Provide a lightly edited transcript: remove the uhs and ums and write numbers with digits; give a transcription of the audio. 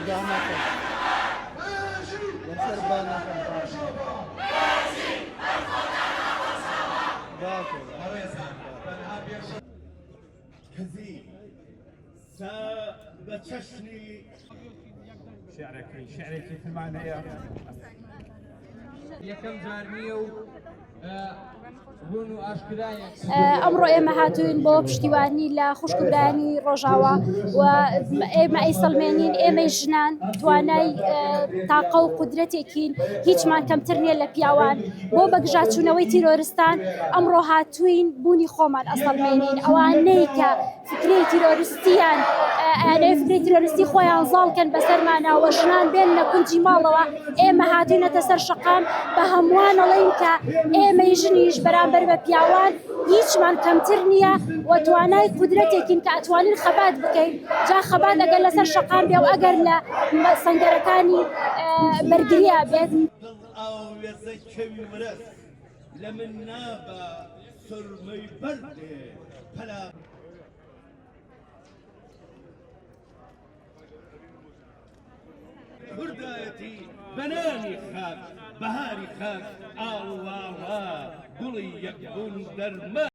دانەکەن لەسەر بانەکەن كذي بتشني شعرك في المعنى یەکەم جار نییە و ڕوون و ئاشکرایە ئەمڕۆ ئێمە هاتوین بۆ پشتیوانی لە خوشکبرانی ڕۆژاوە و ئێمە ئەیسەڵمێنین ئێمەی ژنان توانای تاقە و قودرەتێکین هیچمان کەمتر نییە لە پیاوان بۆ بەگژاچوونەوەی تیرۆریستان ئەمڕۆ هاتوین بوونی خۆمان ئەسەڵمێنین ئەوانەی کە فکری تیرۆریستیان ئەیانەوێ فکری تیرۆریستی خۆیان زاڵکەن بەسەرمانەوە ژنان بێن لە کونجی ماڵەوە ئێمە هاتوینەتە سەر شەقام بە هەمووان ئەڵێین کە ئێمەی ژنیش بەرامبەر بە پیاوان هیچمان کەمتر نییە و توانای قودرەتێکین کە ئەتوانین خەبات بکەین جا خەبات ئەگەر لەسەر شەقام بێ و ئەگەر لە سەنگەرەکانی بەرگریە بێت لە من نابە سرمەی بەردێ پەلا هردایەتی بەنانی خاک بەهاری خاک ئاواوا گوڵی یەکبوون دەرمە